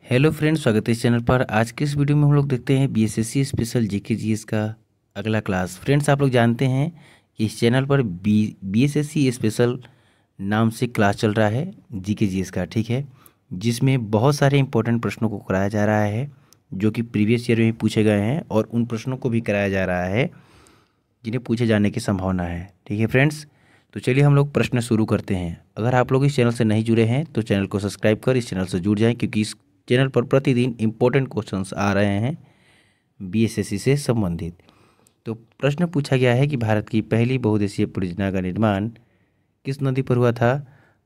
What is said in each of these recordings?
Hello friends, स्वागत है इस चैनल पर। आज के इस वीडियो में हम लोग देखते हैं बीएसएससी स्पेशल जीके जीएस का अगला क्लास। फ्रेंड्स, आप लोग जानते हैं कि इस चैनल पर बीएसएससी स्पेशल नाम से क्लास चल रहा है जीके जीएस का, ठीक है, जिसमें बहुत सारे इंपॉर्टेंट प्रश्नों को कराया जा रहा है जो कि प्रीवियस ईयर में पूछे गए हैं, और उन प्रश्नों को भी कराया जा रहा है जिन्हें पूछे जाने की संभावना है। ठीक है फ्रेंड्स, तो चलिए हम लोग प्रश्न शुरू करते हैं। अगर आप लोग इस चैनल से नहीं जुड़े हैं तो चैनल को सब्सक्राइब कर इस चैनल से जुड़ जाएं, क्योंकि इस चैनल पर प्रतिदिन इंपॉर्टेंट क्वेश्चंस आ रहे हैं बीएसएससी से संबंधित। तो प्रश्न पूछा गया है कि भारत की पहली बहुउद्देशीय परियोजना का निर्माण किस नदी पर हुआ था।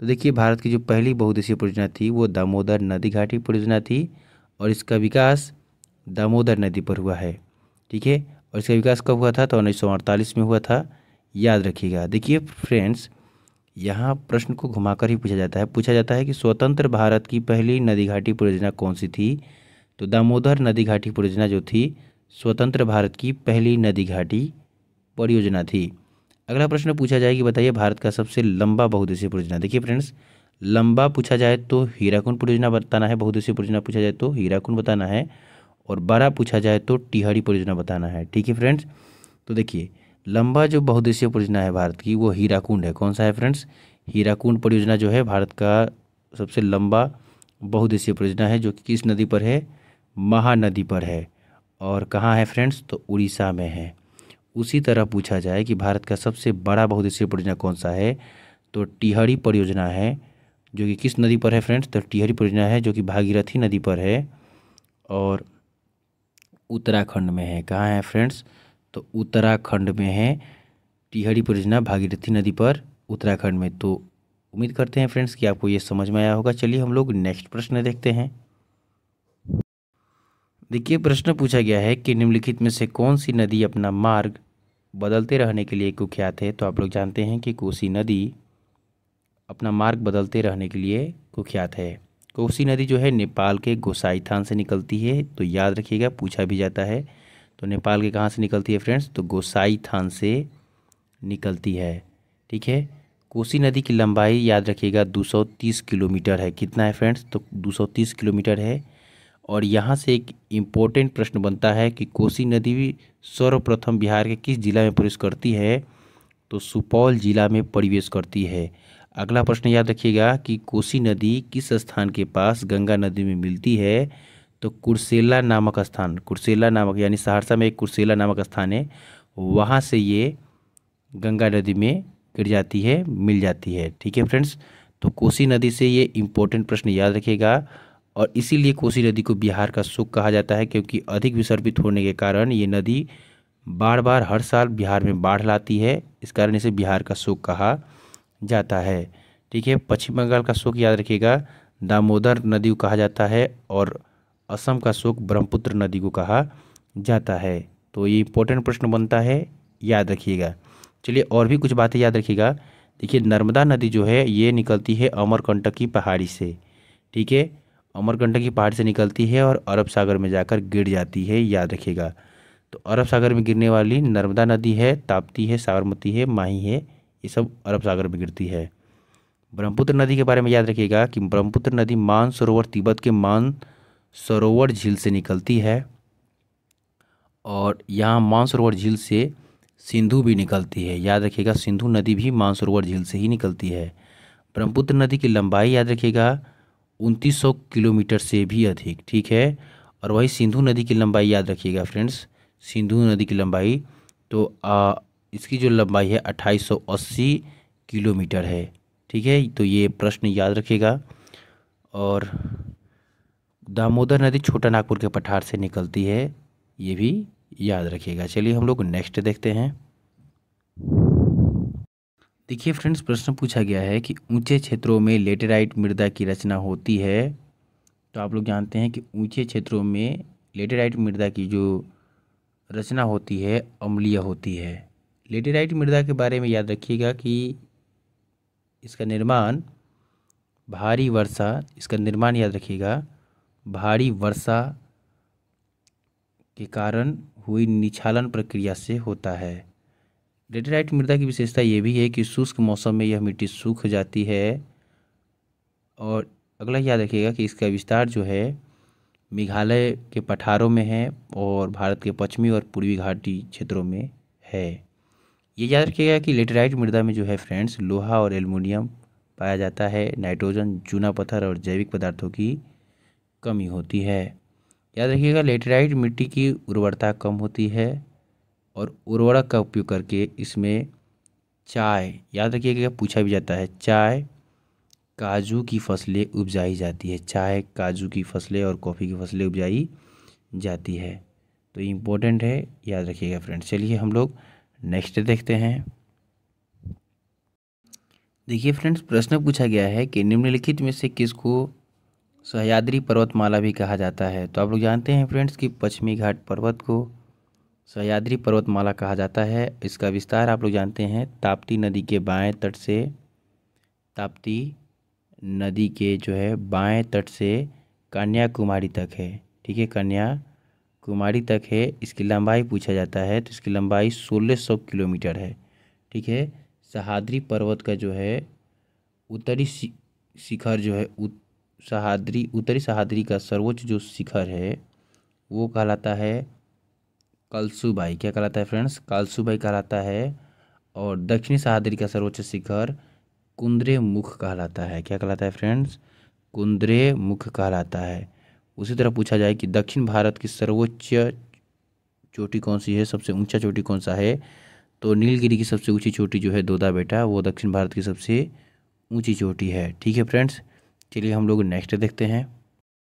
तो देखिए, भारत की जो पहली बहुउद्देशीय परियोजना थी वो दामोदर नदी घाटी परियोजना थी, और इसका विकास दामोदर नदी पर हुआ है। ठीक है, और इसका विकास कब हुआ था? तो 1948 में हुआ था, याद रखिएगा। देखिए फ्रेंड्स, यहाँ प्रश्न को घुमाकर ही पूछा जाता है कि स्वतंत्र भारत की पहली नदी घाटी परियोजना कौन सी थी। तो दामोदर नदी घाटी परियोजना जो थी स्वतंत्र भारत की पहली नदी घाटी परियोजना थी। अगला प्रश्न पूछा जाए कि बताइए भारत का सबसे लंबा बहुउद्देशीय परियोजना। देखिए फ्रेंड्स, लंबा पूछा जाए तो हीराकुंड परियोजना बताना है, बहुउद्देशीय परियोजना पूछा जाए तो हीराकुंड बताना है, और बड़ा पूछा जाए तो टिहरी परियोजना बताना है। ठीक है फ्रेंड्स, तो देखिए लंबा जो बहुउद्देशीय परियोजना है भारत की वो हीराकुंड है। कौन सा है फ्रेंड्स? हीराकुंड परियोजना जो है भारत का सबसे लंबा बहुउद्देशीय परियोजना है, जो कि किस नदी पर है? महानदी पर है। और कहाँ है फ्रेंड्स? तो उड़ीसा में है। उसी तरह पूछा जाए कि भारत का सबसे बड़ा बहुउद्देशीय परियोजना कौन सा है, तो टिहरी परियोजना है, जो कि किस नदी पर है फ्रेंड्स? तो टिहरी परियोजना है जो कि भागीरथी नदी पर है, और उत्तराखंड में है। कहाँ है फ्रेंड्स? तो उत्तराखंड में है टिहरी परियोजना, भागीरथी नदी पर, उत्तराखंड में। तो उम्मीद करते हैं फ्रेंड्स कि आपको ये समझ में आया होगा। चलिए हम लोग नेक्स्ट प्रश्न देखते हैं। देखिए, प्रश्न पूछा गया है कि निम्नलिखित में से कौन सी नदी अपना मार्ग बदलते रहने के लिए कुख्यात है। तो आप लोग जानते हैं कि कोसी नदी अपना मार्ग बदलते रहने के लिए कुख्यात है। कोसी नदी जो है नेपाल के गोसाईथान से निकलती है, तो याद रखिएगा, पूछा भी जाता है। तो नेपाल के कहाँ से निकलती है फ्रेंड्स? तो गोसाईथान से निकलती है। ठीक है, कोसी नदी की लंबाई याद रखिएगा 230 किलोमीटर है। कितना है फ्रेंड्स? तो 230 किलोमीटर है। और यहाँ से एक इम्पोर्टेंट प्रश्न बनता है कि कोसी नदी सर्वप्रथम बिहार के किस जिला में प्रवेश करती है? तो सुपौल जिला में प्रवेश करती है। अगला प्रश्न याद रखिएगा कि कोसी नदी किस स्थान के पास गंगा नदी में मिलती है? तो कुर्सेला नामक स्थान, कुर्सेला नामक यानी सहरसा में एक कुर्सेला नामक स्थान है, वहाँ से ये गंगा नदी में गिर जाती है, मिल जाती है। ठीक है फ्रेंड्स, तो कोसी नदी से ये इम्पोर्टेंट प्रश्न याद रखिएगा। और इसीलिए कोसी नदी को बिहार का शोक कहा जाता है, क्योंकि अधिक विसर्पित होने के कारण ये नदी बार बार हर साल बिहार में बाढ़ लाती है। इस कारण इसे बिहार का शोक कहा जाता है। ठीक है, पश्चिम बंगाल का शोक याद रखिएगा दामोदर नदी को कहा जाता है, और असम का शोक ब्रह्मपुत्र नदी को कहा जाता है। तो ये इंपॉर्टेंट प्रश्न बनता है, याद रखिएगा। चलिए और भी कुछ बातें याद रखिएगा। देखिए, नर्मदा नदी जो है ये निकलती है अमरकंटक की पहाड़ी से। ठीक है, अमरकंटक की पहाड़ी से निकलती है और अरब सागर में जाकर गिर जाती है, याद रखिएगा। तो अरब सागर में गिरने वाली नर्मदा नदी है, ताप्ती है, साबरमती है, माही है, ये सब अरब सागर में गिरती है। ब्रह्मपुत्र नदी के बारे में याद रखिएगा कि ब्रह्मपुत्र नदी मानसरोवर तिब्बत के मानसरोवर झील से निकलती है, और यहाँ मानसरोवर झील से सिंधु भी निकलती है। याद रखिएगा, सिंधु नदी भी मानसरोवर झील से ही निकलती है। ब्रह्मपुत्र नदी की लंबाई याद रखिएगा 2900 किलोमीटर से भी अधिक। ठीक है, और वही सिंधु नदी की लंबाई याद रखिएगा फ्रेंड्स, सिंधु नदी की लंबाई तो इसकी जो लंबाई है 2880 किलोमीटर है। ठीक है, तो ये प्रश्न याद रखिएगा। और दामोदर नदी छोटा नागपुर के पठार से निकलती है, ये भी याद रखिएगा। चलिए हम लोग नेक्स्ट देखते हैं। देखिए फ्रेंड्स, प्रश्न पूछा गया है कि ऊंचे क्षेत्रों में लेटेराइट मृदा की रचना होती है। तो आप लोग जानते हैं कि ऊंचे क्षेत्रों में लेटेराइट मृदा की जो रचना होती है अम्लीय होती है। लेटेराइट मृदा के बारे में याद रखिएगा कि इसका निर्माण भारी वर्षा, इसका निर्माण याद रखिएगा भारी वर्षा के कारण हुई निछालन प्रक्रिया से होता है। लेटेराइट मृदा की विशेषता ये भी है कि शुष्क मौसम में यह मिट्टी सूख जाती है। और अगला याद रखिएगा कि इसका विस्तार जो है मेघालय के पठारों में है और भारत के पश्चिमी और पूर्वी घाटी क्षेत्रों में है। ये याद रखिएगा कि लेटेराइट मृदा में जो है फ्रेंड्स लोहा और एल्युमिनियम पाया जाता है। नाइट्रोजन, चूना पत्थर और जैविक पदार्थों की कमी होती है। याद रखिएगा लेटेराइट मिट्टी की उर्वरता कम होती है और उर्वरक का उपयोग करके इसमें चाय, याद रखिएगा पूछा भी जाता है, चाय काजू की फसलें उपजाई जाती है। चाय, काजू की फसलें और कॉफ़ी की फसलें उपजाई जाती है। तो इम्पोर्टेंट है, याद रखिएगा फ्रेंड्स। चलिए हम लोग नेक्स्ट देखते हैं। देखिए फ्रेंड्स, प्रश्न पूछा गया है कि निम्नलिखित में से किसको सह्याद्री पर्वतमाला भी कहा जाता है। तो आप लोग जानते हैं फ्रेंड्स कि पश्चिमी घाट पर्वत को सह्याद्री पर्वतमाला कहा जाता है। इसका विस्तार आप लोग जानते हैं ताप्ती नदी के बाएं तट से, ताप्ती नदी के जो है बाएं तट से कन्याकुमारी तक है। ठीक है, कन्याकुमारी तक है। इसकी लंबाई पूछा जाता है तो इसकी लंबाई 1600 किलोमीटर है। ठीक है, सह्याद्री पर्वत का जो है उत्तरी शिखर जो है उत्तरी सह्याद्री का सर्वोच्च जो शिखर है वो कहलाता है कलसुबाई। क्या कहलाता है फ्रेंड्स? कलसुबाई कहलाता है। और दक्षिणी सह्याद्री का सर्वोच्च शिखर कुद्रेमुख कहलाता है। क्या कहलाता है फ्रेंड्स? कुद्रेमुख कहलाता है। उसी तरह पूछा जाए कि दक्षिण भारत की सर्वोच्च चोटी कौन सी है, सबसे ऊंचा चोटी कौन सा है, तो नीलगिरी की सबसे ऊंची चोटी जो है दोदा बेटा, वो दक्षिण भारत की सबसे ऊंची चोटी है। ठीक है फ्रेंड्स, चलिए हम लोग नेक्स्ट देखते हैं।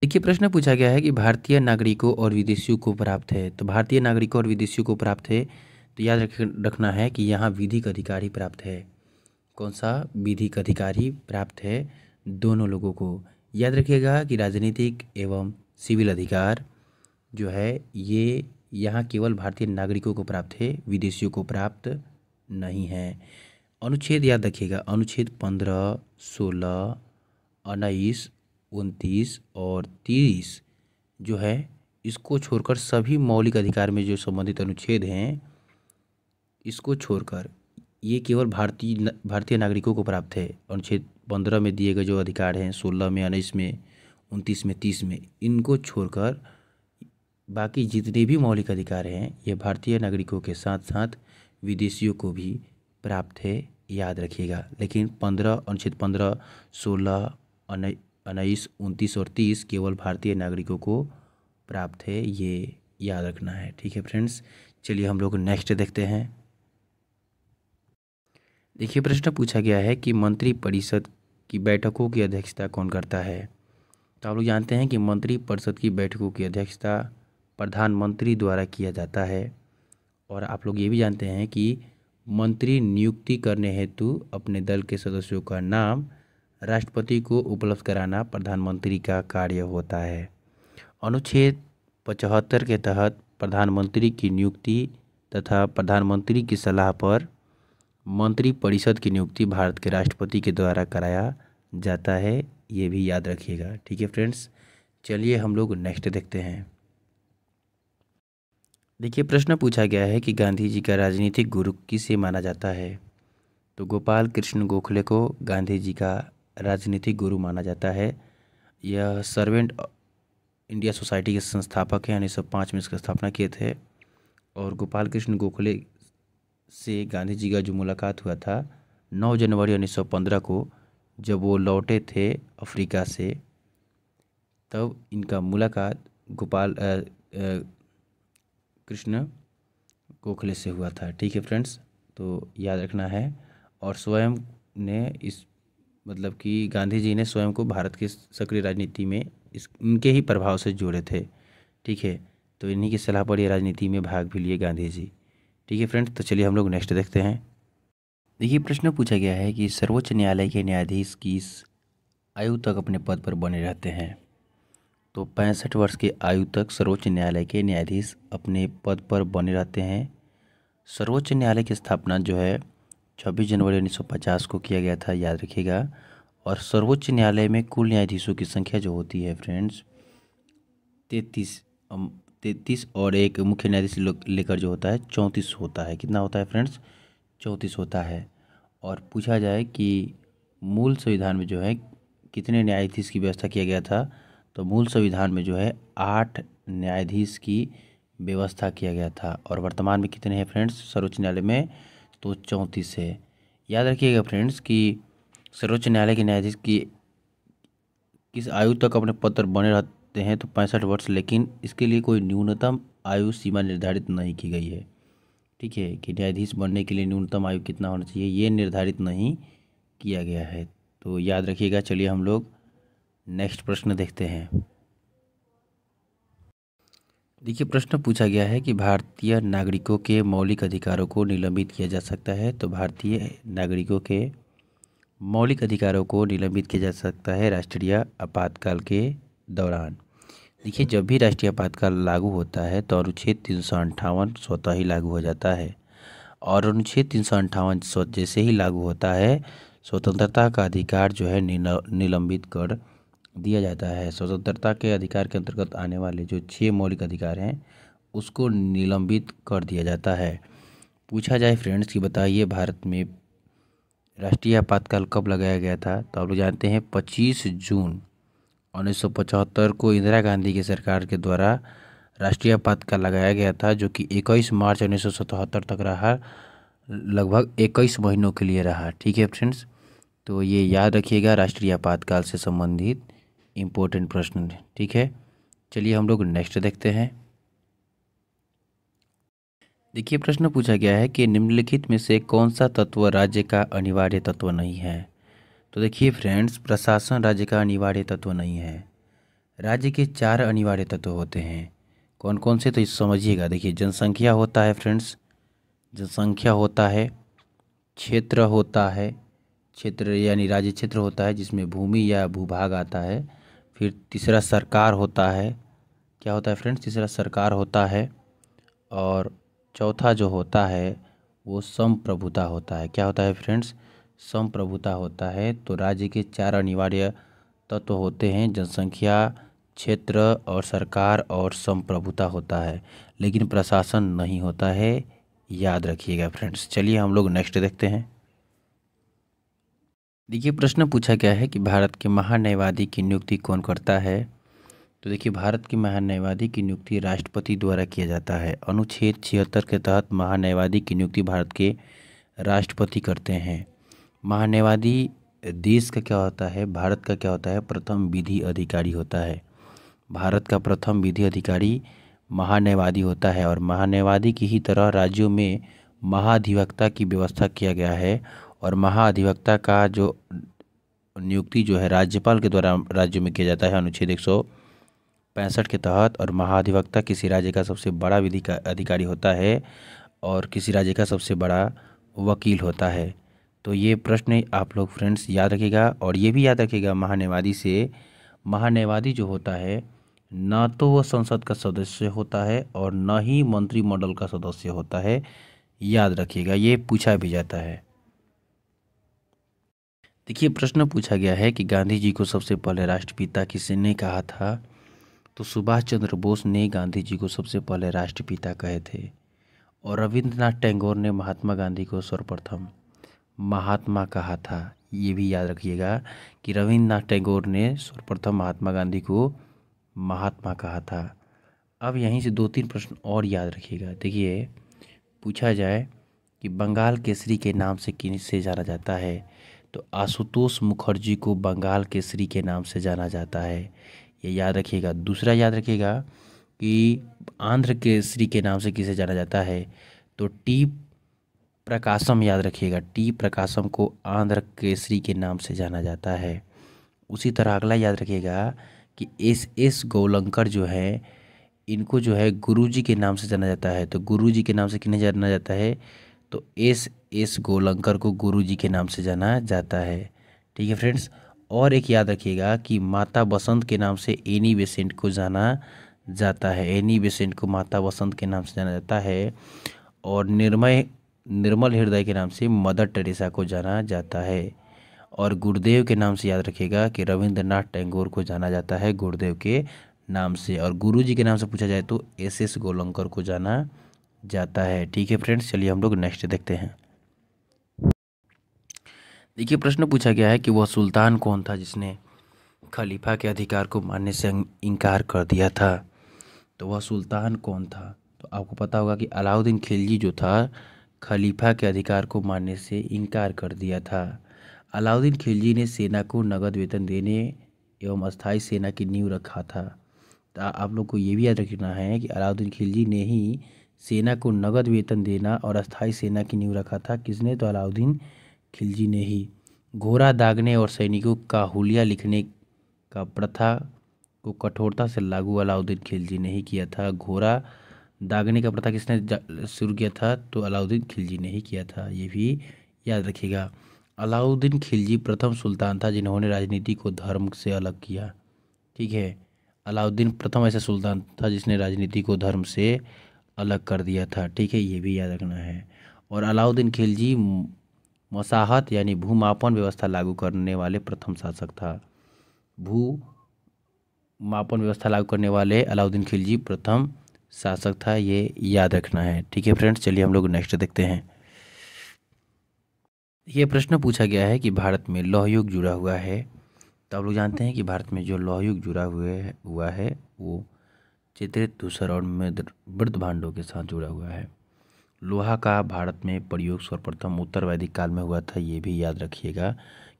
देखिए प्रश्न पूछा गया है कि भारतीय नागरिकों और विदेशियों को प्राप्त है। तो भारतीय नागरिकों और विदेशियों को प्राप्त है तो याद रखना है कि यहाँ विधिक अधिकार ही प्राप्त है। कौन सा? विधिक अधिकार ही प्राप्त है दोनों लोगों को। याद रखिएगा कि राजनीतिक एवं सिविल अधिकार जो है ये यहाँ केवल भारतीय नागरिकों को प्राप्त है, विदेशियों को प्राप्त नहीं है। अनुच्छेद याद रखिएगा, अनुच्छेद 15, 16, 19, 29 और 30 जो है इसको छोड़कर सभी मौलिक अधिकार में जो संबंधित अनुच्छेद हैं इसको छोड़कर ये केवल भारतीय नागरिकों को प्राप्त है। अनुच्छेद 15 में दिए गए जो अधिकार हैं, 16 में, 19 में, 29 में, 30 में, इनको छोड़कर बाकी जितने भी मौलिक अधिकार हैं ये भारतीय नागरिकों के साथ साथ विदेशियों को भी प्राप्त है, याद रखिएगा। लेकिन अनुच्छेद 15, 16, 19, 29 और 30 केवल भारतीय नागरिकों को प्राप्त है, ये याद रखना है। ठीक है फ्रेंड्स, चलिए हम लोग नेक्स्ट देखते हैं। देखिए प्रश्न पूछा गया है कि मंत्रिपरिषद की बैठकों की अध्यक्षता कौन करता है। तो आप लोग जानते हैं कि मंत्रिपरिषद की बैठकों की अध्यक्षता प्रधानमंत्री द्वारा किया जाता है। और आप लोग ये भी जानते हैं कि मंत्री नियुक्ति करने हेतु अपने दल के सदस्यों का नाम राष्ट्रपति को उपलब्ध कराना प्रधानमंत्री का कार्य होता है। अनुच्छेद 75 के तहत प्रधानमंत्री की नियुक्ति तथा प्रधानमंत्री की सलाह पर मंत्रिपरिषद की नियुक्ति भारत के राष्ट्रपति के द्वारा कराया जाता है, ये भी याद रखिएगा। ठीक है फ्रेंड्स, चलिए हम लोग नेक्स्ट देखते हैं। देखिए प्रश्न पूछा गया है कि गांधी जी का राजनीतिक गुरु किसे माना जाता है। तो गोपाल कृष्ण गोखले को गांधी जी का राजनीतिक गुरु माना जाता है। यह सर्वेंट इंडिया सोसाइटी के संस्थापक हैं, 1905 में इसकी स्थापना किए थे। और गोपाल कृष्ण गोखले से गांधी जी का जो मुलाकात हुआ था 9 जनवरी 1915 को, जब वो लौटे थे अफ्रीका से, तब इनका मुलाकात गोपाल कृष्ण गोखले से हुआ था। ठीक है फ्रेंड्स, तो याद रखना है। और स्वयं ने मतलब कि गांधी जी ने स्वयं को भारत की सक्रिय राजनीति में इनके ही प्रभाव से जोड़े थे। ठीक है, तो इन्हीं की सलाह पर ये राजनीति में भाग भी लिए गांधी जी। ठीक है फ्रेंड्स, तो चलिए हम लोग नेक्स्ट देखते हैं। देखिए प्रश्न पूछा गया है कि सर्वोच्च न्यायालय के न्यायाधीश किस आयु तक अपने पद पर बने रहते हैं। तो 65 वर्ष की आयु तक सर्वोच्च न्यायालय के न्यायाधीश अपने पद पर बने रहते हैं। सर्वोच्च न्यायालय की स्थापना जो है 26 जनवरी 1950 को किया गया था, याद रखिएगा। और सर्वोच्च न्यायालय में कुल न्यायाधीशों की संख्या जो होती है फ्रेंड्स 33 और एक मुख्य न्यायाधीश लेकर जो होता है 34 होता है। कितना होता है फ्रेंड्स? 34 होता है। और पूछा जाए कि मूल संविधान में जो है कितने न्यायाधीश की व्यवस्था किया गया था, तो मूल संविधान में जो है 8 न्यायाधीश की व्यवस्था किया गया था। और वर्तमान में कितने हैं फ्रेंड्स सर्वोच्च न्यायालय में? तो 34 है। याद रखिएगा फ्रेंड्स कि सर्वोच्च न्यायालय के न्यायाधीश की किस आयु तक अपने पद पर बने रहते हैं? तो 65 वर्ष, लेकिन इसके लिए कोई न्यूनतम आयु सीमा निर्धारित नहीं की गई है। ठीक है, कि न्यायाधीश बनने के लिए न्यूनतम आयु कितना होना चाहिए, ये निर्धारित नहीं किया गया है। तो याद रखिएगा। चलिए हम लोग नेक्स्ट प्रश्न देखते हैं। देखिए, प्रश्न पूछा गया है कि भारतीय नागरिकों के मौलिक अधिकारों को निलंबित किया जा सकता है। तो भारतीय नागरिकों के मौलिक अधिकारों को निलंबित किया जा सकता है राष्ट्रीय आपातकाल के दौरान। देखिए, जब भी राष्ट्रीय आपातकाल लागू होता है तो अनुच्छेद 358 स्वतः ही लागू हो जाता है। और अनुच्छेद 358 जैसे ही लागू होता है, स्वतंत्रता का अधिकार जो है निलंबित कर दिया जाता है। स्वतंत्रता के अधिकार के अंतर्गत आने वाले जो 6 मौलिक अधिकार हैं उसको निलंबित कर दिया जाता है। पूछा जाए फ्रेंड्स कि बताइए भारत में राष्ट्रीय आपातकाल कब लगाया गया था? तो आप लोग जानते हैं 25 जून 1975 को इंदिरा गांधी की सरकार के द्वारा राष्ट्रीय आपातकाल लगाया गया था, जो कि 21 मार्च 1977 तक रहा, लगभग 21 महीनों के लिए रहा। ठीक है फ्रेंड्स, तो ये याद रखिएगा, राष्ट्रीय आपातकाल से संबंधित इम्पोर्टेंट प्रश्न। ठीक है, चलिए हम लोग नेक्स्ट देखते हैं। देखिए, प्रश्न पूछा गया है कि निम्नलिखित में से कौन सा तत्व राज्य का अनिवार्य तत्व नहीं है? तो देखिए फ्रेंड्स, प्रशासन राज्य का अनिवार्य तत्व नहीं है। राज्य के 4 अनिवार्य तत्व होते हैं। कौन कौन से? तो इस समझिएगा। देखिए, जनसंख्या होता है फ्रेंड्स, जनसंख्या होता है, क्षेत्र होता है, क्षेत्र यानी राज्य क्षेत्र होता है जिसमें भूमि या भूभाग आता है। फिर तीसरा सरकार होता है। क्या होता है फ्रेंड्स? तीसरा सरकार होता है। और चौथा जो होता है वो संप्रभुता होता है। क्या होता है फ्रेंड्स? संप्रभुता होता है। तो राज्य के 4 अनिवार्य तत्व होते हैं, जनसंख्या, क्षेत्र और सरकार और संप्रभुता होता है, लेकिन प्रशासन नहीं होता है। याद रखिएगा फ्रेंड्स। चलिए हम लोग नेक्स्ट देखते हैं। देखिए, प्रश्न पूछा गया है कि भारत के महान्यायवादी की नियुक्ति कौन करता है? तो देखिए, भारत के महान्यायवादी की नियुक्ति राष्ट्रपति द्वारा किया जाता है। अनुच्छेद 76 के तहत महान्यायवादी की नियुक्ति भारत के राष्ट्रपति करते हैं। महान्यायवादी देश का क्या होता है? भारत का क्या होता है? प्रथम विधि अधिकारी होता है। भारत का प्रथम विधि अधिकारी महान्यायवादी होता है। और महान्यायवादी की ही तरह राज्यों में महाधिवक्ता की व्यवस्था किया गया है। और महाधिवक्ता का जो नियुक्ति जो है राज्यपाल के द्वारा राज्यों में किया जाता है अनुच्छेद 165 के तहत। और महाधिवक्ता किसी राज्य का सबसे बड़ा विधि का अधिकारी होता है और किसी राज्य का सबसे बड़ा वकील होता है। तो ये प्रश्न आप लोग फ्रेंड्स याद रखिएगा। और ये भी याद रखिएगा, महान्यायवादी जो होता है ना तो वह संसद का सदस्य होता है और न ही मंत्रिमंडल का सदस्य होता है। याद रखिएगा, ये पूछा भी जाता है। देखिए, प्रश्न पूछा गया है कि गांधी जी को सबसे पहले राष्ट्रपिता किसने कहा था? तो सुभाष चंद्र बोस ने गांधी जी को सबसे पहले राष्ट्रपिता कहे थे। और रविंद्रनाथ टैगोर ने महात्मा गांधी को सर्वप्रथम महात्मा कहा था। ये भी याद रखिएगा कि रविंद्रनाथ टैगोर ने सर्वप्रथम महात्मा गांधी को महात्मा कहा था। अब यहीं से 2-3 प्रश्न और याद रखिएगा। देखिए, पूछा जाए कि बंगाल केसरी के नाम से किसे जाना जाता है? तो आशुतोष मुखर्जी को बंगाल केसरी के नाम से जाना जाता है। ये याद रखिएगा। दूसरा याद रखिएगा कि आंध्र केसरी के नाम से किसे जाना जाता है? तो टी प्रकाशम। याद रखिएगा, टी प्रकाशम को आंध्र केसरी के नाम से जाना जाता है। उसी तरह अगला याद रखिएगा कि एस गोलंकर जो है, इनको जो है गुरुजी के नाम से जाना जाता है। तो गुरुजी के नाम से किन्हें जाना जाता है? तो एस गोलंकर को गुरुजी के नाम से जाना जाता है। ठीक है फ्रेंड्स। और एक याद रखिएगा कि माता बसंत के नाम से एनी बेसेंट को जाना जाता है। एनी बेसेंट को माता बसंत के नाम से जाना जाता है। और निर्मल हृदय के नाम से मदर टेरेसा को जाना जाता है। और गुरुदेव के नाम से याद रखिएगा कि रविंद्रनाथ टैगोर को जाना जाता है गुरुदेव के नाम से। और गुरुजी के नाम से पूछा जाए तो एस गोलंकर को जाना जाता है। ठीक है फ्रेंड्स, चलिए हम लोग नेक्स्ट देखते हैं। देखिए, प्रश्न पूछा गया है कि वह सुल्तान कौन था जिसने खलीफा के अधिकार को मानने से इनकार कर दिया था, तो वह सुल्तान कौन था? तो आपको पता होगा कि अलाउद्दीन खिलजी जो था खलीफा के अधिकार को मानने से इनकार कर दिया था। अलाउद्दीन खिलजी ने सेना को नगद वेतन देने एवं अस्थायी सेना की नींव रखा था। तो आप लोग को ये भी याद रखना है कि अलाउद्दीन खिलजी ने ही सेना को नगद वेतन देना और अस्थायी सेना की नींव रखा था। किसने? तो अलाउद्दीन खिलजी ने ही। घोड़ा दागने और सैनिकों का हुलिया लिखने का प्रथा को कठोरता से लागू अलाउद्दीन खिलजी ने ही किया था। घोड़ा दागने का प्रथा किसने शुरू किया था? तो अलाउद्दीन खिलजी ने ही किया था। ये भी याद रखिएगा। अलाउद्दीन खिलजी प्रथम सुल्तान था जिन्होंने राजनीति को धर्म से अलग किया। ठीक है, अलाउद्दीन प्रथम ऐसा सुल्तान था जिसने राजनीति को धर्म से अलग कर दिया था। ठीक है, ये भी याद रखना है। और अलाउद्दीन खिलजी मसाहत यानी भूमापन व्यवस्था लागू करने वाले प्रथम शासक था। भूमापन व्यवस्था लागू करने वाले अलाउद्दीन खिलजी प्रथम शासक था, ये याद रखना है। ठीक है फ्रेंड्स, चलिए हम लोग नेक्स्ट देखते हैं। ये प्रश्न पूछा गया है कि भारत में लौह युग जुड़ा हुआ है। तो आप लोग जानते हैं कि भारत में जो लौह युग जुड़ा हुआ है वो चित्रित धूसर और मृद भांडों के साथ जुड़ा हुआ है। लोहा का भारत में प्रयोग सर्वप्रथम उत्तर वैदिक काल में हुआ था। ये भी याद रखिएगा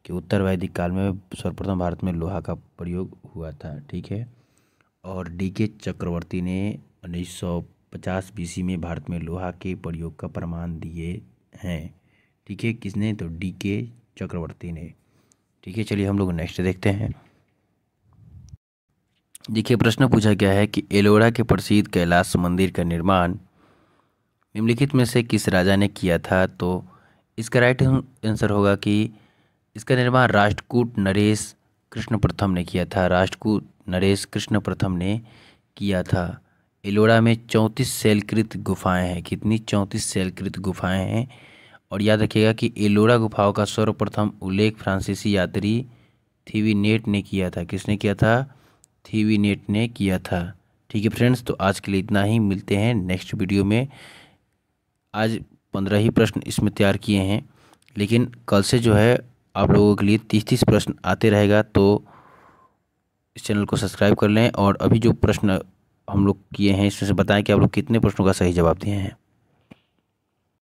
कि उत्तर वैदिक काल में सर्वप्रथम भारत में लोहा का प्रयोग हुआ था। ठीक है, और डी.के. चक्रवर्ती ने 1950 BC में भारत में लोहा के प्रयोग का प्रमाण दिए हैं। ठीक है, किसने? तो डी.के. चक्रवर्ती ने। ठीक है, चलिए हम लोग नेक्स्ट देखते हैं। देखिए प्रश्न पूछा गया है कि एलोरा के प्रसिद्ध कैलाश मंदिर का निर्माण निम्नलिखित में से किस राजा ने किया था? तो इसका राइट आंसर होगा कि इसका निर्माण राष्ट्रकूट नरेश कृष्ण प्रथम ने किया था। राष्ट्रकूट नरेश कृष्ण प्रथम ने किया था। एलोरा में 34 शैलकृत गुफाएं हैं। कितनी? 34 शैलकृत गुफाएं हैं। और याद रखिएगा कि एलोरा गुफाओं का सर्वप्रथम उल्लेख फ्रांसीसी यात्री थीवीनेट ने किया था। किसने किया था? थीवीनेट ने किया था। ठीक है फ्रेंड्स, तो आज के लिए इतना ही। मिलते हैं नेक्स्ट वीडियो में। आज 15 ही प्रश्न इसमें तैयार किए हैं, लेकिन कल से जो है आप लोगों के लिए 30 प्रश्न आते रहेगा। तो इस चैनल को सब्सक्राइब कर लें और अभी जो प्रश्न हम लोग किए हैं इसमें से बताएं कि आप लोग कितने प्रश्नों का सही जवाब दिए हैं।